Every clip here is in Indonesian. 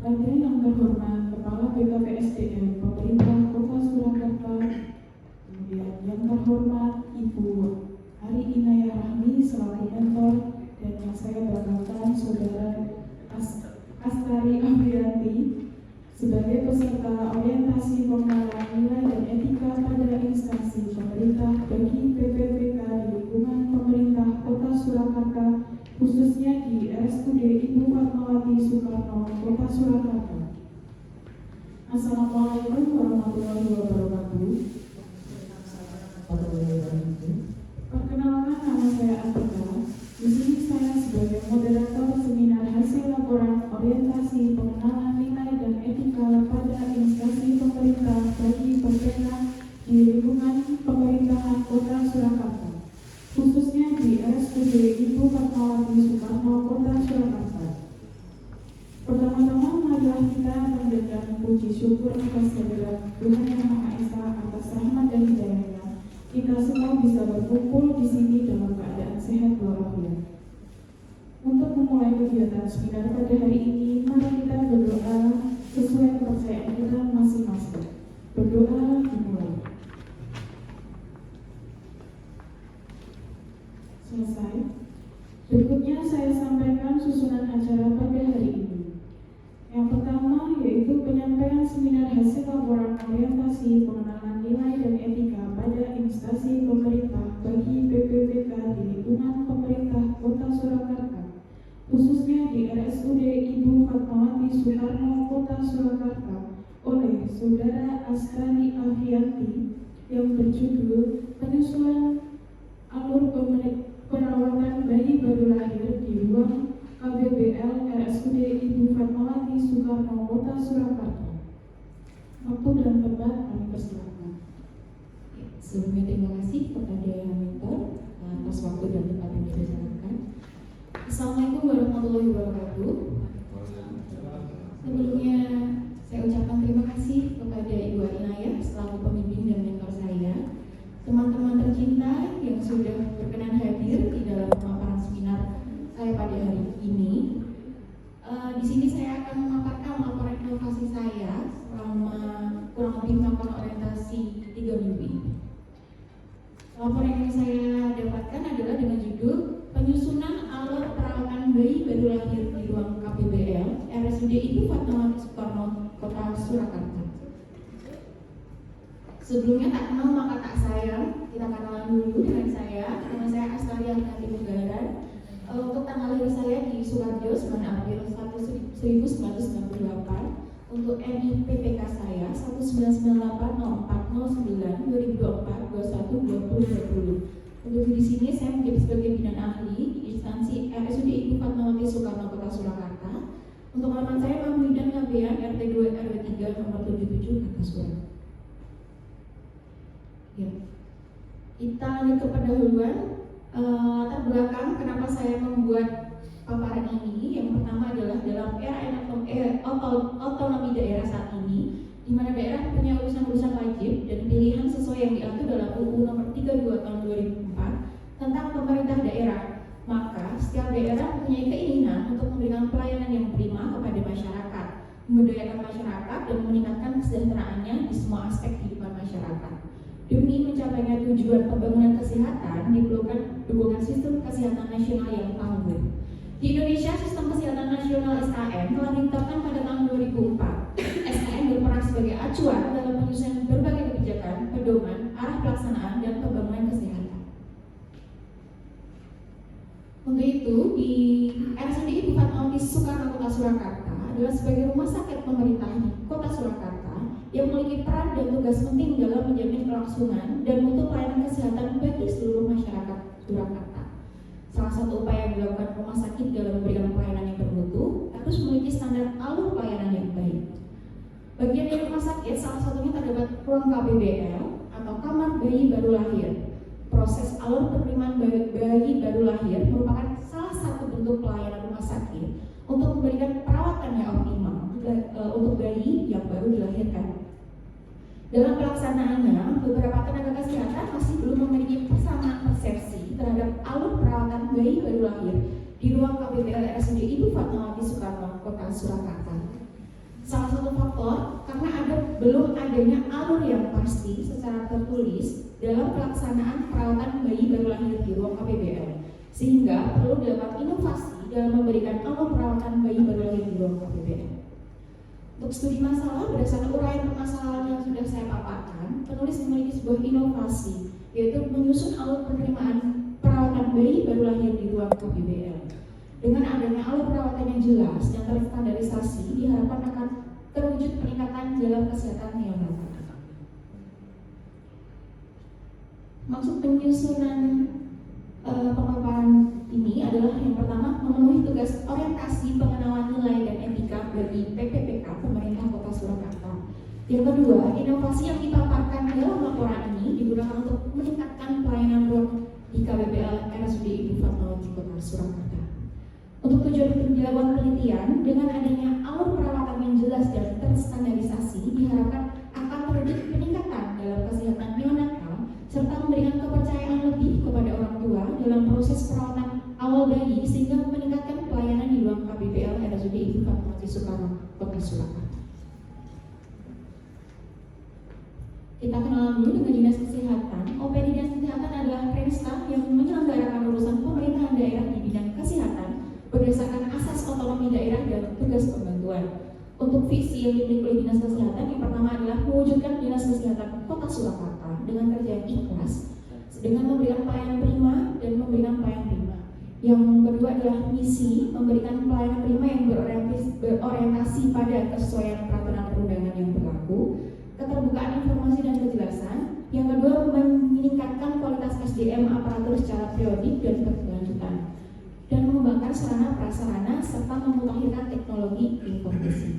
Hadirin yang terhormat, Kepala BKPSDM Pemerintah Kota Surakarta, kemudian yang terhormat Ibu Ari Inayah Rahmi selaku mentor, dan yang saya banggakan Saudara Astari Afrianti sebagai peserta orientasi pengenalan nilai dan etika pada instansi pemerintah bagi PPPK di lingkungan pemerintah Kota Surakarta, khususnya di RSUD Ibu Fatmawati Soekarno, Kota Surakarta. Assalamualaikum warahmatullahi wabarakatuh. Perkenalkan, nama saya Atika. Di sini saya sebagai moderator seminar hasil laporan orientasi pengenalan nilai dan etika pada instansi pemerintah bagi PPPK di lingkungan pemerintahan Kota Surakarta, khususnya di RSUD Ibu Fatmawati Soekarno, Kota Surakarta. Pertama-tama marilah kita panjatkan puji syukur atas kehadirat Tuhan Yang Maha Esa atas rahmat dan hidayah-Nya. Kita semua bisa berkumpul di sini dalam keadaan sehat walafiat. Untuk memulai kegiatan seminar pada hari ini, mari kita berdoa sesuai kepercayaan kita masing-masing. Berdoa dimulai. Selesai. Berikutnya saya sampaikan susunan acara pada hari ini. Yang pertama yaitu penyampaian seminar hasil laporan orientasi pengenalan nilai dan etika pada instansi pemerintah bagi PPPK di lingkungan pemerintah Kota Surakarta, khususnya di RSUD Ibu Fatmawati Soekarno, Kota Surakarta, oleh Saudara Astari Afrianti yang berjudul penyusunan alur perawatan bayi baru lahir di ruang KBBL RSUD Ibu Fatmawati Soekarno, Kota Surakarta. Waktu dan tempat kami persilakan. Sebelumnya terima kasih kepada mentor atas waktu dan tempat yang dipersilakan. Assalamualaikum warahmatullahi wabarakatuh. Sebelumnya saya ucapkan terima kasih kepada Ibu Inayah selaku pembimbing dan mentor saya, teman-teman tercinta yang sudah berkenan hadir di dalam pemaparan seminar saya pada hari ini. Di sini saya akan memaparkan laporan inovasi saya selama kurang lebih melakukan orientasi 3 minggu ini. Laporan yang saya dapatkan adalah dengan judul penyusunan alur perawatan bayi baru lahir di ruang KBBL RSUD Ibu Fatmawati Soekarno, Kota Surakarta. Sebelumnya tak kenal maka tak sayang, kita kenalan dulu dengan saya. Nama saya Astari Afrianti Munggaran. Untuk tanggal lahir saya di Sukarjo 9 April 1998. Untuk NIPPK saya 199804092024212020. Untuk di sini saya menjadi sebagai bidang ahli di instansi RSUD Ibu Fatmawati Soekarno, Kota Surakarta. Untuk alamat saya Mahmudan Ngabean RT 2 RW 3 nomor 77 Kartasura. Ya. Kita lanjut ke pendahuluan. Latar belakang kenapa saya membuat paparan ini. Yang pertama adalah dalam era otonomi daerah saat ini, di mana daerah punya urusan-urusan wajib dan pilihan sesuai yang diatur dalam UU Nomor 32 Tahun 2004 tentang pemerintah daerah. Maka setiap daerah mempunyai keinginan untuk memberikan pelayanan yang prima kepada masyarakat, memberdayakan masyarakat dan meningkatkan kesejahteraannya di semua aspek kehidupan masyarakat. Demi mencapainya tujuan pembangunan kesehatan, diperlukan dukungan sistem kesehatan nasional yang tangguh. Di Indonesia, sistem kesehatan nasional SKN telah ditetapkan pada tahun 2004. SKN berperan sebagai acuan dalam penyusunan berbagai kebijakan, pedoman, arah pelaksanaan, dan pembangunan kesehatan. Untuk itu, di RSUD Ibu Fatmawati Soekarno, Kota Surakarta adalah sebagai rumah sakit pemerintah di Kota Surakarta yang memiliki peran dan tugas penting dalam menjamin kelangsungan dan mutu pelayanan kesehatan bagi seluruh masyarakat Surakarta. Salah satu upaya yang dilakukan rumah sakit dalam memberikan pelayanan yang bermutu harus memiliki standar alur pelayanan yang baik. Bagian dari rumah sakit salah satunya terdapat ruang KBBL atau kamar bayi baru lahir. Proses alur penerimaan bayi baru lahir merupakan salah satu bentuk pelayanan rumah sakit untuk memberikan perawatan yang optimal untuk bayi yang baru dilahirkan. Dalam pelaksanaannya, beberapa tenaga kesehatan masih belum memiliki persamaan persepsi terhadap alur perawatan bayi baru lahir di ruang KBBL RSUD Ibu Fatmawati Soekarno, Kota Surakarta. Salah satu faktor karena belum adanya alur yang pasti secara tertulis dalam pelaksanaan perawatan bayi baru lahir di ruang KBBL, sehingga perlu dilakukan inovasi dalam memberikan alur perawatan bayi baru lahir di ruang KBBL. Untuk studi masalah berdasarkan uraian permasalahan yang sudah saya paparkan, penulis memiliki sebuah inovasi, yaitu menyusun alur penerimaan perawatan bayi baru lahir di ruang KBBL. Dengan adanya alur perawatan yang jelas dan terstandarisasi, diharapkan akan terwujud peningkatan dalam kesehatan neonatal. Maksud penyusunan pemaparan ini adalah yang pertama, memenuhi tugas orientasi pengenalan nilai dan etika bagi PPPK Pemerintah Kota Surakarta. Yang kedua, inovasi yang dipaparkan dalam laporan ini digunakan untuk meningkatkan pelayanan ruang di KBBL RSUD Ibu Fatmawati Kota Surakarta. Untuk tujuan dilakukan penelitian, dengan adanya alur perawatan yang jelas dan terstandarisasi, diharapkan akan terwujud peningkatan dalam kesehatan neonatal serta memberikan kepercayaan lebih kepada orang tua dalam proses perawatan awal bayi sehingga meningkatkan pelayanan di ruang KBBL RSUD Ibu Fatmawati Soekarno Kota Surakarta. Kita kenalan dulu dengan Dinas Kesehatan. OPD Dinas Kesehatan adalah Rensta yang menyelenggarakan urusan pemerintahan daerah di bidang kesehatan berdasarkan asas otonomi daerah dan tugas pembantuan. Untuk visi yang dimiliki oleh Dinas Kesehatan, yang pertama adalah mewujudkan Dinas Kesehatan Kota Surakarta dengan kerja yang ikhlas, dengan memberikan pelayanan prima dan memberikan pelayanan prima. Yang kedua adalah misi, memberikan pelayanan prima yang berorientasi pada kesesuaian peraturan perundangan yang berlaku, keterbukaan informasi dan kejelasan. Yang kedua, meningkatkan kualitas SDM aparatur secara periodik dan berkelanjutan, dan mengembangkan sarana prasarana serta memutakhirkan teknologi informasi.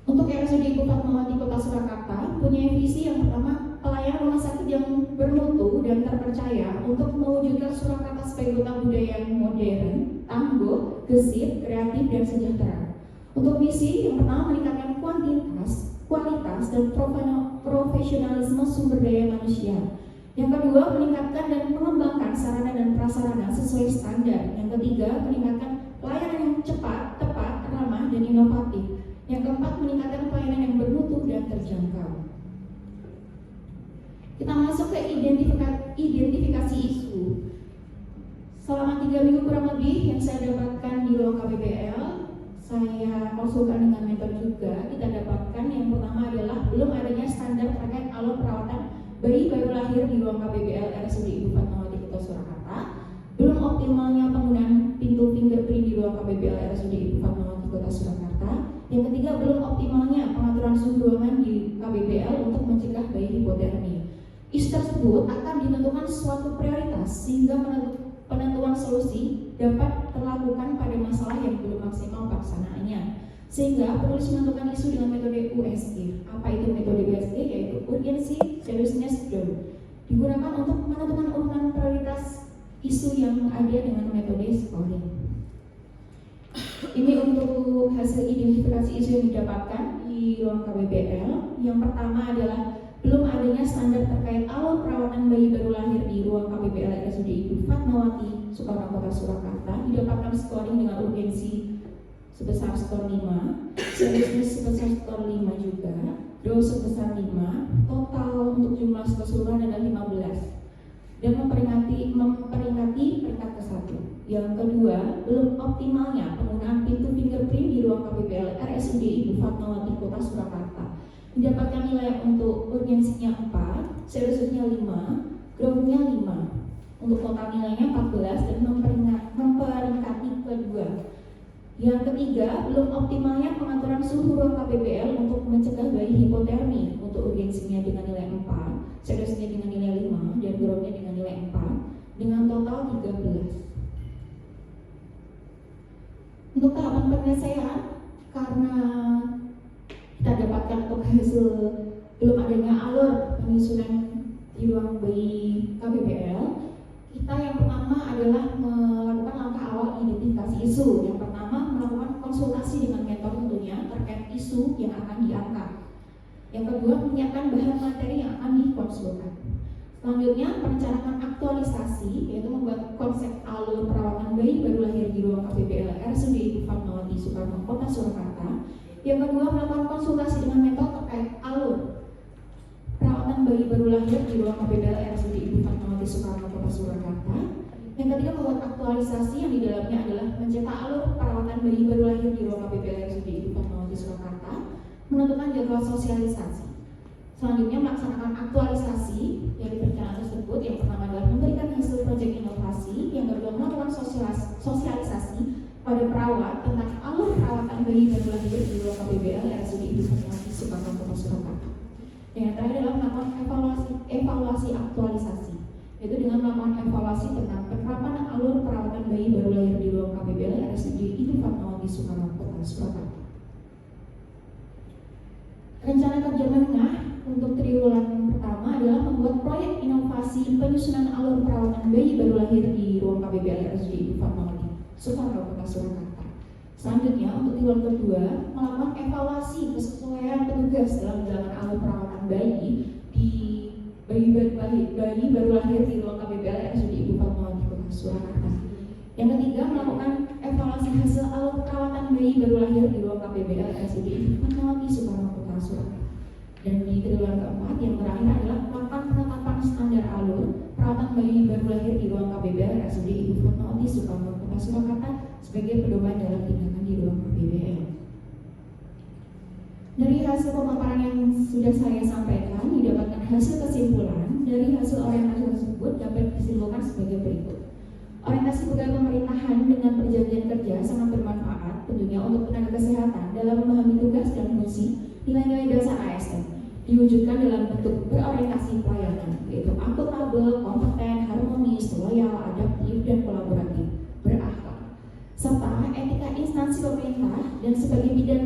Untuk RSUD Ibu Fatmawati Kota Surakarta punya visi yang pertama, pelayanan rumah sakit yang bermutu dan terpercaya untuk mewujudkan Surakarta sebagai kota budaya yang modern, tangguh, gesit, kreatif, dan sejahtera. Untuk misi yang pertama, meningkatkan kuantitas, kualitas, dan profesionalisme sumber daya manusia. Yang kedua, meningkatkan dan mengembangkan sarana dan prasarana sesuai standar. Yang ketiga, meningkatkan pelayanan yang cepat, tepat, ramah, dan inovatif. Yang keempat, meningkatkan pelayanan yang bermutu dan terjangkau. Kita masuk ke identifikasi isu. Selama 3 minggu kurang lebih yang saya dapatkan di ruang KBBL, saya konsulkan dengan mentor juga. Kita dapatkan yang pertama adalah belum adanya standar terkait alur perawatan bayi baru lahir di ruang KBBL RSUD Ibu Fatmawati Kota Surakarta, belum optimalnya penggunaan pintu fingerprint di ruang KBBL RSUD Ibu Fatmawati Kota Surakarta. Yang ketiga, belum optimalnya pengaturan suhu ruangan di KBBL untuk mencegah bayi hipotermi. Isu tersebut akan ditentukan suatu prioritas sehingga penentuan solusi dapat terlakukan pada masalah yang belum maksimal pelaksanaannya. Sehingga penulis menentukan isu dengan metode USG. Apa itu metode USG? Yaitu urgency, seriousness, flow. Digunakan untuk menentukan urutan prioritas isu yang ada dengan metode scoring. Ini untuk hasil identifikasi isu yang didapatkan di ruang KBBL. Yang pertama adalah belum adanya standar terkait alur perawatan bayi baru lahir di ruang KBBL RSUD Ibu Fatmawati Soekarno Kota Surakarta. Didapatkan scoring dengan urgensi sebesar skor 5, seriousness sebesar skor 5 juga, draw sebesar 5, total untuk jumlah skor keseluruhan adalah 15, dan memperingati peringkat ke-1. Yang kedua, belum optimalnya penggunaan pintu fingerprint di ruang KBBL RSUD Ibu Fatmawati Kota Surakarta. Didapatkan nilai untuk urgensinya 4, seriousness-nya 5, draw-nya 5, untuk total nilainya 14 dan memperingkati kedua. Yang ketiga, belum optimalnya pengaturan suhu ruang KBBL untuk mencegah bayi hipotermi. Untuk urgensinya dengan nilai 4, seriousness-nya dengan nilai 5, dan ground-nya dengan nilai 4, dengan total 13. Untuk tahapan penyelesaian, karena kita dapatkan untuk hasil belum adanya alur penyusunan di ruang bayi KBBL, kita yang pertama adalah melakukan langkah awal identifikasi isu. Yang pertama, melakukan konsultasi dengan mentor tentunya terkait isu yang akan diangkat. Yang kedua, menyiapkan bahan materi yang akan dikonsulkan. Selanjutnya, perencanaan aktualisasi, yaitu membuat konsep alur perawatan bayi baru lahir di ruang KBBL RSUD Ibu Fatmawati Fatmawati Soekarno Kota Surakarta. Yang kedua, melakukan konsultasi dengan mentor terkait alur perawatan bayi baru lahir di ruang KPBL RSUD Ibu Fatmawati Soekarno Kota Surakarta. Yang ketiga, membuat aktualisasi yang di dalamnya adalah mencetak alur perawatan bayi baru lahir di ruang KPBL RSUD Ibu Fatmawati Surakarta, menentukan jadwal sosialisasi. Selanjutnya, melaksanakan aktualisasi dari perencanaan tersebut. Yang pertama adalah memberikan hasil proyek inovasi. Yang kedua, melakukan sosialisasi pada perawat tentang alur perawatan bayi baru lahir di ruang KPBL RSUD Ibu Fatmawati Soekarno Kota Surakarta. Yang terakhir adalah melakukan evaluasi aktualisasi, yaitu dengan melakukan evaluasi tentang penerapan alur perawatan bayi baru lahir di ruang KPBL RSUD Ibu Fatmawati Soekarno Kota Surakarta. Rencana kerja menengah untuk triwulan pertama adalah membuat proyek inovasi penyusunan alur perawatan bayi baru lahir di ruang KPBL RSUD Ibu Fatmawati Soekarno Kota Surakarta. Selanjutnya, untuk triwulan kedua, melakukan evaluasi kesesuaian petugas dalam menjalankan alur perawatan bayi di bayi baru lahir di ruang KPBL RSUD Ibu Fatmawati Kota Surakarta. Yang ketiga, melakukan evaluasi hasil alur perawatan bayi baru lahir di ruang KPBL RSUD Ibu Fatmawati Soekarno Kota Surakarta. Dan di triwulan keempat yang terakhir adalah melakukan penetapan standar alur perawatan bayi baru lahir di ruang KPBL RSUD Ibu Fatmawati Soekarno Kota Surakarta sebagai pedoman dalam tindakan di ruang KPBL. Dari hasil pemaparan yang sudah saya sampaikan, didapatkan hasil kesimpulan. Dari hasil orientasi tersebut dapat disimpulkan sebagai berikut. Orientasi pegawai pemerintahan dengan perjanjian kerja sangat bermanfaat tentunya untuk tenaga kesehatan dalam memahami tugas dan fungsi nilai-nilai dasar ASN, diwujudkan dalam bentuk berorientasi pelayanan, yaitu akuntabel, kompeten, harmonis, loyal, adaptif, dan kolaboratif, berakhlak, serta etika instansi pemerintah. Dan sebagai bidang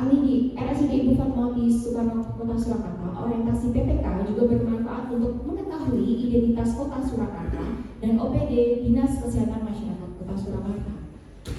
ahli di RSUD Ibu Fatmawati Soekarno Kota Surakarta, orientasi PPK juga bermanfaat untuk mengetahui identitas Kota Surakarta dan OPD Dinas Kesehatan Masyarakat Kota Surakarta.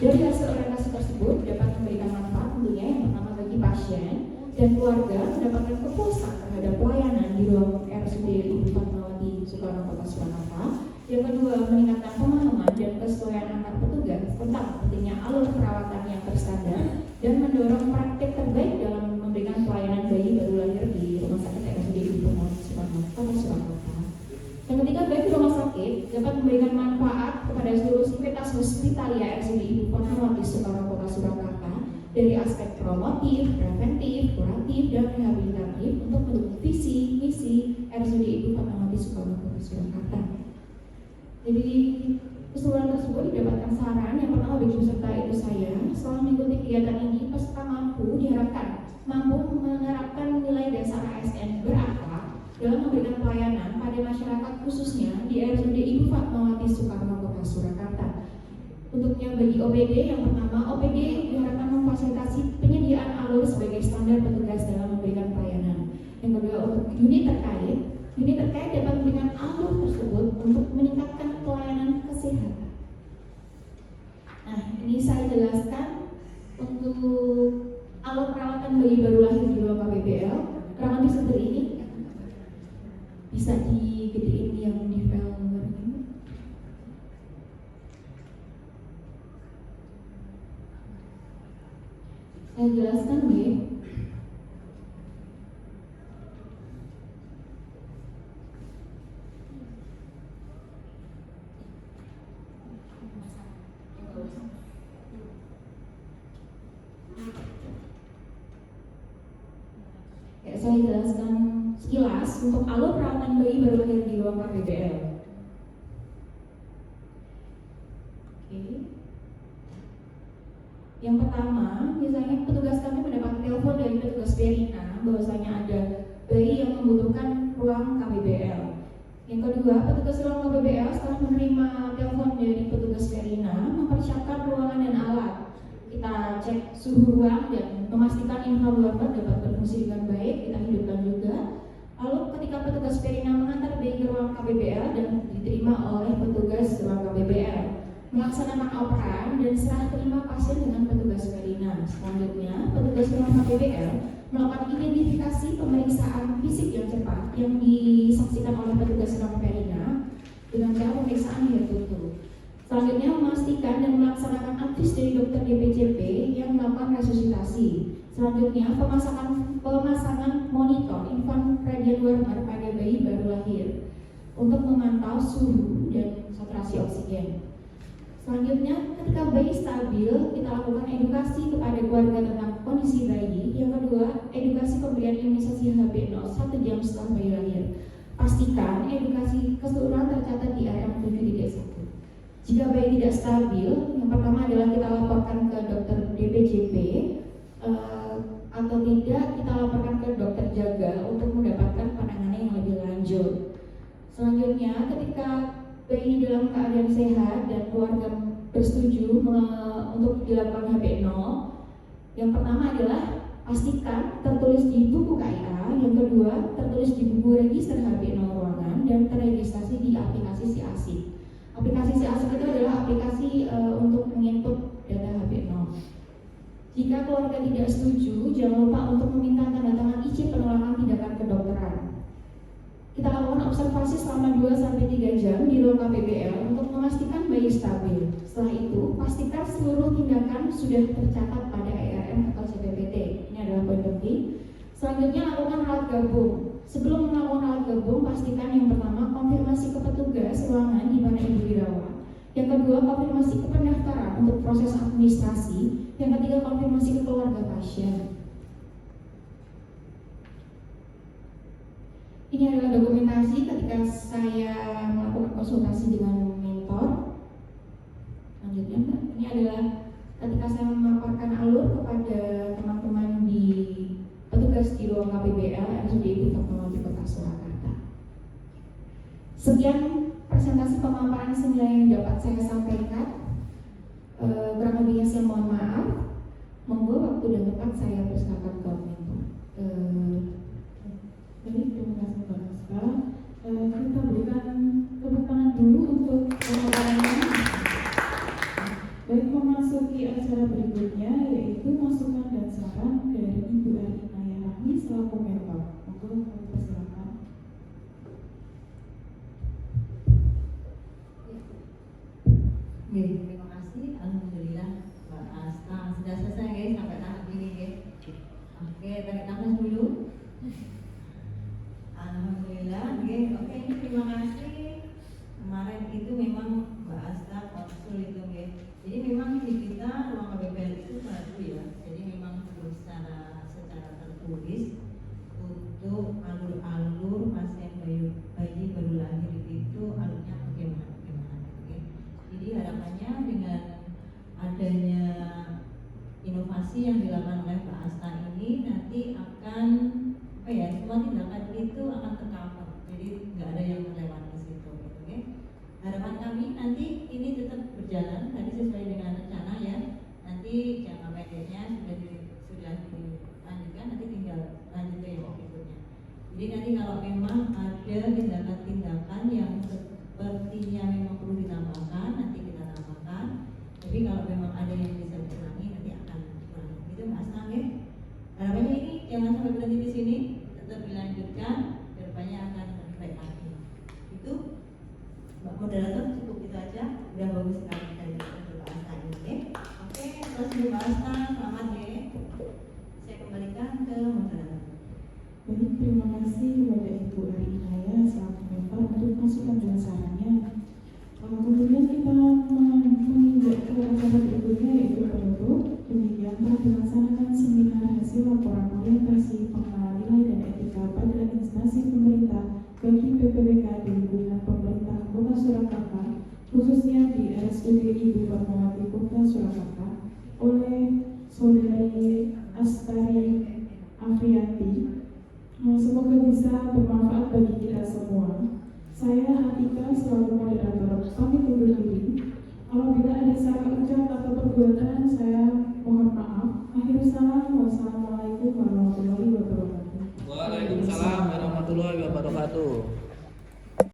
Dari hasil orientasi tersebut dapat memberikan manfaat tentunya yang pertama bagi pasien dan keluarga mendapatkan kepuasan terhadap pelayanan di ruang RSUD Ibu Fatmawati Soekarno Kota Surakarta. Yang kedua, meningkatkan pemahaman dan kesesuaian antar petugas tentang pentingnya alur perawatan yang terstandar dan mendorong praktik terbaik dalam memberikan pelayanan bayi baru lahir di Rumah Sakit RSUD Ibu Fatmawati Soekarno Kota Surakarta. Yang ketiga, bagi rumah sakit dapat memberikan manfaat kepada seluruh sivitas hospitalia RSUD Ibu Fatmawati Soekarno Kota Surakarta dari aspek promotif, preventif, kuratif, dan rehabilitatif untuk mendukung visi misi RSUD Ibu Fatmawati Soekarno Kota Surakarta. Jadi keseluruhan tersebut didapatkan saran. Yang pertama bagi peserta itu saya, setelah mengikuti kegiatan ini, peserta diharapkan mampu menerapkan nilai dasar ASN berakhlak dalam memberikan pelayanan pada masyarakat khususnya di RSUD Ibu Fatmawati Soekarno Kota Surakarta. Untuknya bagi OPD, yang pertama OPD diharapkan memfasilitasi penyediaan alur sebagai standar petugas dalam memberikan pelayanan. Yang kedua, untuk unit terkait dapat memberikan alur tersebut untuk meningkatkan pelayanan kesehatan. Nah, ini saya jelaskan untuk alur perawatan bayi baru lahir di ruang KPBL kurang lebih seperti ini. Bisa digedein yang di file ini. Saya jelaskan ya. Saya jelaskan sekilas untuk alur perawatan bayi baru lahir di ruang KPBL. Yang pertama, misalnya petugas kami mendapat telepon dari petugas Perina bahwasanya ada bayi yang membutuhkan ruang KPBL. Yang kedua, petugas ruang KPBL setelah menerima telepon dari petugas Perina mempersiapkan ruangan dan alat. Kita cek suhu ruang dan memastikan infraruangan dapat berfungsi dengan baik, kita hidupkan juga. Lalu ketika petugas Perina mengantar bayi ke ruang KPBL dan diterima oleh petugas ruang KPBL, melaksanakan operan dan serah terima pasien dengan petugas Perina. Selanjutnya, petugas ruang KPBL melakukan identifikasi pemeriksaan fisik yang cepat yang disaksikan oleh petugas ruang Perina dengan cara pemeriksaan hair tutu. Selanjutnya, memastikan dan melaksanakan advis dari dokter DPJP yang resusitasi. Selanjutnya, pemasangan monitor infant radian warmer pada bayi baru lahir untuk memantau suhu dan saturasi oksigen. Selanjutnya, ketika bayi stabil, kita lakukan edukasi kepada keluarga tentang kondisi bayi. Yang kedua, edukasi pemberian imunisasi HB0 1 jam setelah bayi lahir. Pastikan edukasi keseluruhan tercatat di RM 7.1. Jika bayi tidak stabil, yang pertama adalah kita laporkan ke dokter DPJP, atau tidak kita laporkan ke dokter jaga untuk mendapatkan penanganan yang lebih lanjut. Selanjutnya, ketika bayi dalam keadaan sehat dan keluarga bersetuju untuk dilakukan HB0, yang pertama adalah pastikan tertulis di buku KIA, yang kedua tertulis di buku register HB0 ruangan dan terregistrasi di aplikasi SIASID. Aplikasi SIASID itu adalah aplikasi untuk menginput data HB0. Jika keluarga tidak setuju, jangan lupa untuk meminta tanda tangan izin penolakan tindakan kedokteran. Kita lakukan observasi selama 2-3 jam di ruang KPBL untuk memastikan bayi stabil. Setelah itu, pastikan seluruh tindakan sudah tercatat pada ERM atau CPPT. Ini adalah poin penting. Selanjutnya, lakukan alat gabung. Sebelum melakukan alat gabung, pastikan yang pertama konfirmasi ke petugas ruangan di mana ibu dirawat. Yang kedua, konfirmasi ke pendaftaran untuk proses administrasi. Yang ketiga, konfirmasi ke keluarga pasien. Ini adalah dokumentasi ketika saya melakukan konsultasi dengan mentor. Selanjutnya, ini adalah ketika saya memaparkan alur kepada teman-teman di petugas di ruang KPBL RSUD Ibu Fatmawati Kota Surakarta. Sekian presentasi pemaparan semula yang dapat saya sampaikan. Kurang lebihnya saya mohon maaf. Monggo waktu dan tempat saya persilakan ke mentor. Baik, terima kasih Mbak Aska. Kita berikan tepuk tangan dulu untuk pemaparannya. Baik, memasuki acara berikutnya yaitu masukan dan saran dari Ibu Arinaya Rahmi selaku mentor. Monggo kami persilakan. Terima kasih. Alhamdulillah Mbak Asta sudah selesai guys sampai tahap ini guys. Oke, tarik nafas dulu. Alhamdulillah, oke ini terima kasih. Kemarin itu memang Mbak Asta konsul itu guys. Jadi memang di kita ruang KPBL itu baru ya. Jadi memang belum secara tertulis untuk alur-alur pasien bayi baru lahir itu alurnya bagaimana. Jadi harapannya dengan adanya inovasi yang dilakukan oleh Mbak Asta ini nanti akan semua tindakan itu akan tercover. Jadi nggak ada yang terlewat di situ. Okay? Harapan kami nanti ini tetap berjalan tadi sesuai dengan rencana ya. Nanti jangka pendeknya sudah dilanjutkan, nanti tinggal lanjut ke yang berikutnya. Jadi nanti kalau memang ada tindakan-tindakan yang sepertinya memang perlu ditambahkan, nanti kita tambahkan. Tapi kalau memang ada yang bisa dikurangi, nanti akan dikurangi. Gitu Mbak Asta ya. Harapannya ini jangan sampai berhenti di sini, tetap dilanjutkan, kedepannya akan lebih baik lagi. Itu Mbak Moderator cukup itu aja, udah bagus sekali dari Mbak Asta ini. Oke, terus Mbak Asta, selamat ya. Saya kembalikan ke moderator. Baik, terima kasih kepada Ibu Arinaya selaku mentor untuk masukan dan sarannya. Kemudian kita menginjak ke acara berikutnya yaitu penutup. Demikian telah dilaksanakan seminar hasil laporan orientasi pengenalan nilai dan etika pada instansi pemerintah bagi PPWK di lingkungan pemerintah Kota Surakarta, khususnya di RSUD Ibu Fatmawati Kota Surakarta oleh Saudari Astari Afriyanti. Semoga bisa bermanfaat bagi kita semua. Saya Atika selaku moderator pamit undur diri. Apabila ada salah ucap atau perbuatan saya